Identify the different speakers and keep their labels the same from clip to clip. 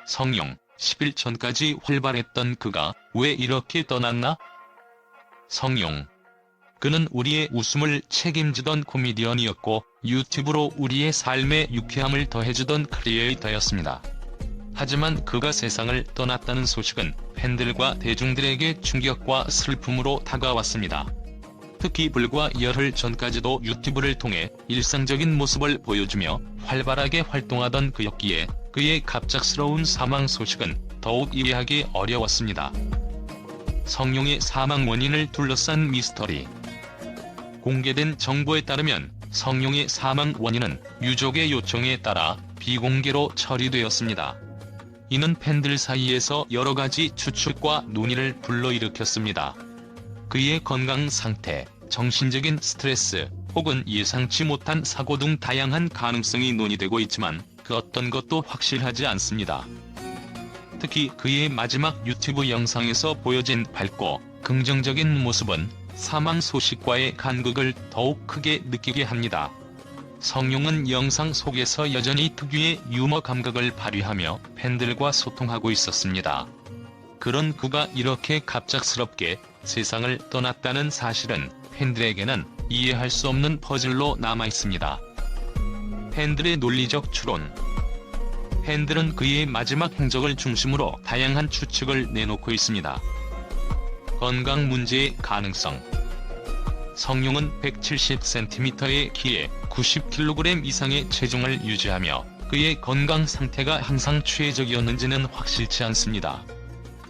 Speaker 1: 성룡, 10일 전까지 활발했던 그가 왜 이렇게 떠났나? 성룡. 그는 우리의 웃음을 책임지던 코미디언이었고 유튜브로 우리의 삶에 유쾌함을 더해주던 크리에이터였습니다. 하지만 그가 세상을 떠났다는 소식은 팬들과 대중들에게 충격과 슬픔으로 다가왔습니다. 특히 불과 열흘 전까지도 유튜브를 통해 일상적인 모습을 보여주며 활발하게 활동하던 그였기에 그의 갑작스러운 사망 소식은 더욱 이해하기 어려웠습니다. 성룡의 사망 원인을 둘러싼 미스터리. 공개된 정보에 따르면 성룡의 사망 원인은 유족의 요청에 따라 비공개로 처리되었습니다. 이는 팬들 사이에서 여러가지 추측과 논의를 불러일으켰습니다. 그의 건강 상태, 정신적인 스트레스, 혹은 예상치 못한 사고 등 다양한 가능성이 논의되고 있지만 그 어떤 것도 확실하지 않습니다. 특히 그의 마지막 유튜브 영상에서 보여진 밝고 긍정적인 모습은 사망 소식과의 간극을 더욱 크게 느끼게 합니다. 성룡은 영상 속에서 여전히 특유의 유머 감각을 발휘하며 팬들과 소통하고 있었습니다. 그런 그가 이렇게 갑작스럽게 세상을 떠났다는 사실은 팬들에게는 이해할 수 없는 퍼즐로 남아있습니다. 팬들의 논리적 추론. 팬들은 그의 마지막 행적을 중심으로 다양한 추측을 내놓고 있습니다. 건강 문제의 가능성. 성룡은 170cm의 키에 90kg 이상의 체중을 유지하며 그의 건강 상태가 항상 최적이었는지는 확실치 않습니다.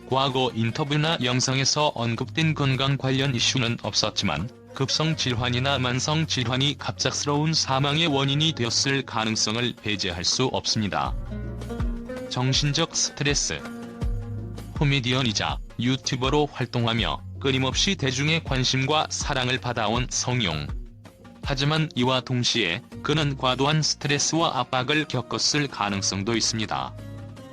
Speaker 1: 과거 인터뷰나 영상에서 언급된 건강 관련 이슈는 없었지만 급성 질환이나 만성 질환이 갑작스러운 사망의 원인이 되었을 가능성을 배제할 수 없습니다. 정신적 스트레스. 코미디언이자 유튜버로 활동하며 끊임없이 대중의 관심과 사랑을 받아온 성룡. 하지만 이와 동시에 그는 과도한 스트레스와 압박을 겪었을 가능성도 있습니다.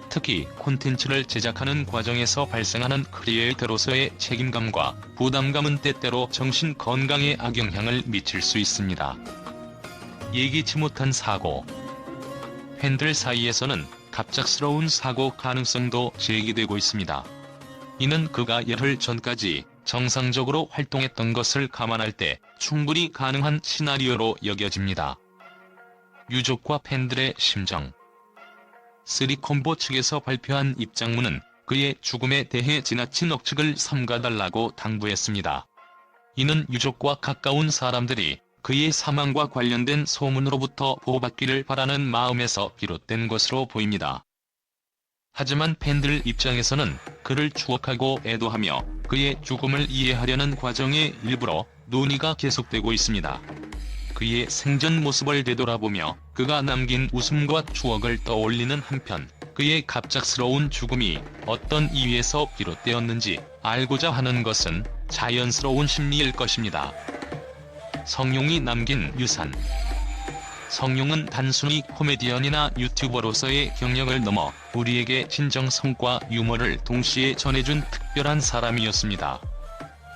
Speaker 1: 특히 콘텐츠를 제작하는 과정에서 발생하는 크리에이터로서의 책임감과 부담감은 때때로 정신 건강에 악영향을 미칠 수 있습니다. 예기치 못한 사고. 팬들 사이에서는 갑작스러운 사고 가능성도 제기되고 있습니다. 이는 그가 열흘 전까지 정상적으로 활동했던 것을 감안할 때 충분히 가능한 시나리오로 여겨집니다. 유족과 팬들의 심정. 3콤보 측에서 발표한 입장문은 그의 죽음에 대해 지나친 억측을 삼가달라고 당부했습니다. 이는 유족과 가까운 사람들이 그의 사망과 관련된 소문으로부터 보호받기를 바라는 마음에서 비롯된 것으로 보입니다. 하지만 팬들 입장에서는 그를 추억하고 애도하며 그의 죽음을 이해하려는 과정의 일부로 논의가 계속되고 있습니다. 그의 생전 모습을 되돌아보며 그가 남긴 웃음과 추억을 떠올리는 한편 그의 갑작스러운 죽음이 어떤 이유에서 비롯되었는지 알고자 하는 것은 자연스러운 심리일 것입니다. 성룡이 남긴 유산. 성룡은 단순히 코미디언이나 유튜버로서의 경력을 넘어 우리에게 진정성과 유머를 동시에 전해준 특별한 사람이었습니다.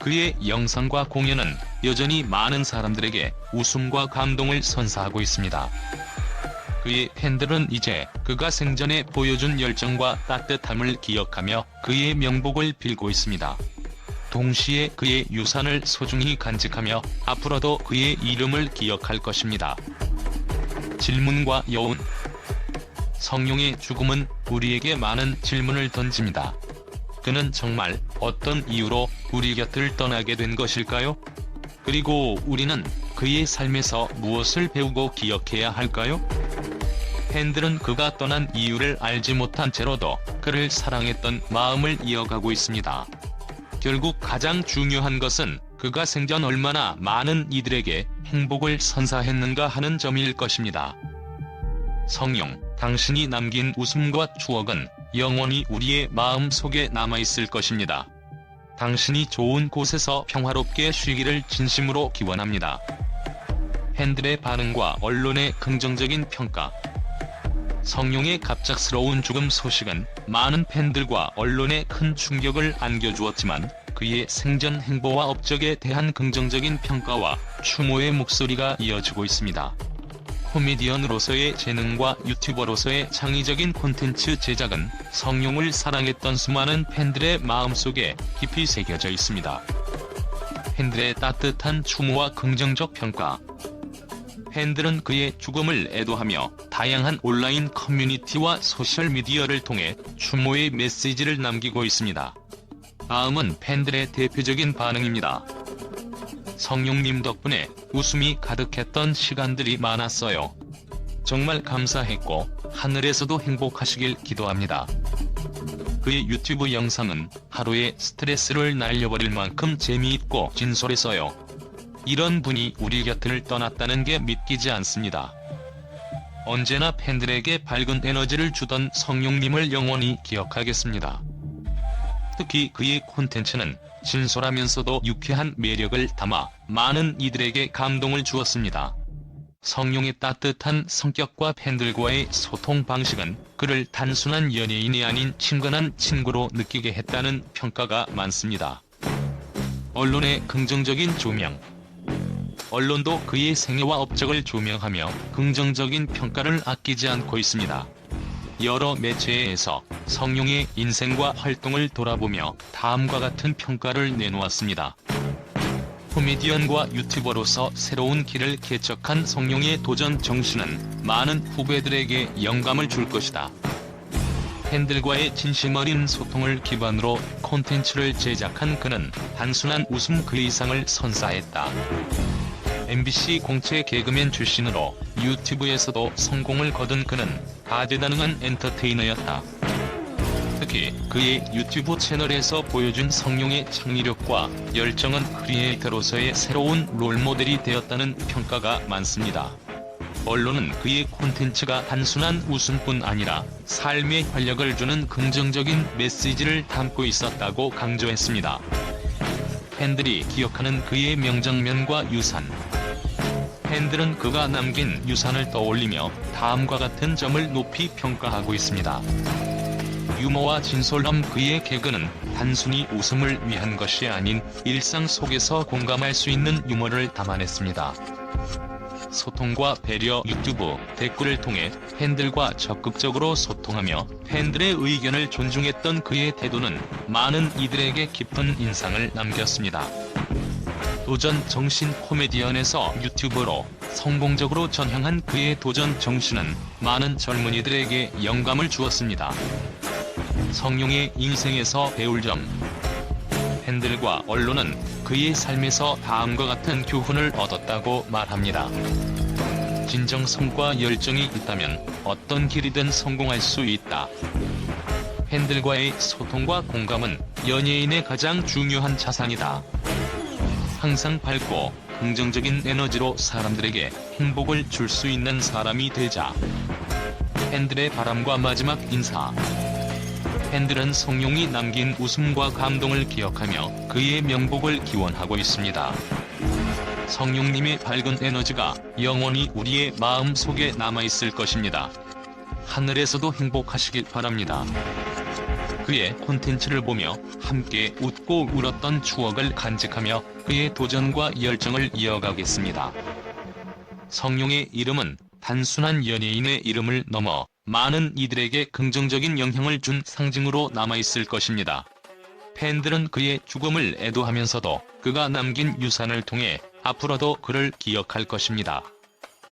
Speaker 1: 그의 영상과 공연은 여전히 많은 사람들에게 웃음과 감동을 선사하고 있습니다. 그의 팬들은 이제 그가 생전에 보여준 열정과 따뜻함을 기억하며 그의 명복을 빌고 있습니다. 동시에 그의 유산을 소중히 간직하며 앞으로도 그의 이름을 기억할 것입니다. 질문과 여운. 성룡의 죽음은 우리에게 많은 질문을 던집니다. 그는 정말 어떤 이유로 우리 곁을 떠나게 된 것일까요? 그리고 우리는 그의 삶에서 무엇을 배우고 기억해야 할까요? 팬들은 그가 떠난 이유를 알지 못한 채로도 그를 사랑했던 마음을 이어가고 있습니다. 결국 가장 중요한 것은 그가 생전 얼마나 많은 이들에게 행복을 선사했는가 하는 점일 것입니다. 성룡, 당신이 남긴 웃음과 추억은 영원히 우리의 마음 속에 남아있을 것입니다. 당신이 좋은 곳에서 평화롭게 쉬기를 진심으로 기원합니다. 팬들의 반응과 언론의 긍정적인 평가. 성룡의 갑작스러운 죽음 소식은 많은 팬들과 언론에 큰 충격을 안겨주었지만 그의 생전 행보와 업적에 대한 긍정적인 평가와 추모의 목소리가 이어지고 있습니다. 코미디언으로서의 재능과 유튜버로서의 창의적인 콘텐츠 제작은 성룡을 사랑했던 수많은 팬들의 마음속에 깊이 새겨져 있습니다. 팬들의 따뜻한 추모와 긍정적 평가. 팬들은 그의 죽음을 애도하며 다양한 온라인 커뮤니티와 소셜미디어를 통해 추모의 메시지를 남기고 있습니다. 다음은 팬들의 대표적인 반응입니다. 성룡님 덕분에 웃음이 가득했던 시간들이 많았어요. 정말 감사했고 하늘에서도 행복하시길 기도합니다. 그의 유튜브 영상은 하루의 스트레스를 날려버릴 만큼 재미있고 진솔해서요. 이런 분이 우리 곁을 떠났다는 게 믿기지 않습니다. 언제나 팬들에게 밝은 에너지를 주던 성룡님을 영원히 기억하겠습니다. 특히 그의 콘텐츠는 진솔하면서도 유쾌한 매력을 담아 많은 이들에게 감동을 주었습니다. 성룡의 따뜻한 성격과 팬들과의 소통 방식은 그를 단순한 연예인이 아닌 친근한 친구로 느끼게 했다는 평가가 많습니다. 언론의 긍정적인 조명. 언론도 그의 생애와 업적을 조명하며 긍정적인 평가를 아끼지 않고 있습니다. 여러 매체에서 성룡의 인생과 활동을 돌아보며 다음과 같은 평가를 내놓았습니다. 코미디언과 유튜버로서 새로운 길을 개척한 성룡의 도전 정신은 많은 후배들에게 영감을 줄 것이다. 팬들과의 진심 어린 소통을 기반으로 콘텐츠를 제작한 그는 단순한 웃음 그 이상을 선사했다. MBC 공채 개그맨 출신으로 유튜브에서도 성공을 거둔 그는 다재다능한 엔터테이너였다. 특히 그의 유튜브 채널에서 보여준 성룡의 창의력과 열정은 크리에이터로서의 새로운 롤모델이 되었다는 평가가 많습니다. 언론은 그의 콘텐츠가 단순한 웃음뿐 아니라 삶에 활력을 주는 긍정적인 메시지를 담고 있었다고 강조했습니다. 팬들이 기억하는 그의 명장면과 유산. 팬들은 그가 남긴 유산을 떠올리며 다음과 같은 점을 높이 평가하고 있습니다. 유머와 진솔함. 그의 개그는 단순히 웃음을 위한 것이 아닌 일상 속에서 공감할 수 있는 유머를 담아냈습니다. 소통과 배려. 유튜브 댓글을 통해 팬들과 적극적으로 소통하며 팬들의 의견을 존중했던 그의 태도는 많은 이들에게 깊은 인상을 남겼습니다. 도전 정신. 코미디언에서 유튜버로 성공적으로 전향한 그의 도전 정신은 많은 젊은이들에게 영감을 주었습니다. 성룡의 인생에서 배울 점. 팬들과 언론은 그의 삶에서 다음과 같은 교훈을 얻었다고 말합니다. 진정성과 열정이 있다면 어떤 길이든 성공할 수 있다. 팬들과의 소통과 공감은 연예인의 가장 중요한 자산이다. 항상 밝고 긍정적인 에너지로 사람들에게 행복을 줄 수 있는 사람이 되자. 팬들의 바람과 마지막 인사. 팬들은 성룡이 남긴 웃음과 감동을 기억하며 그의 명복을 기원하고 있습니다. 성룡님의 밝은 에너지가 영원히 우리의 마음 속에 남아있을 것입니다. 하늘에서도 행복하시길 바랍니다. 그의 콘텐츠를 보며 함께 웃고 울었던 추억을 간직하며 그의 도전과 열정을 이어가겠습니다. 성룡의 이름은 단순한 연예인의 이름을 넘어 많은 이들에게 긍정적인 영향을 준 상징으로 남아있을 것입니다. 팬들은 그의 죽음을 애도하면서도 그가 남긴 유산을 통해 앞으로도 그를 기억할 것입니다.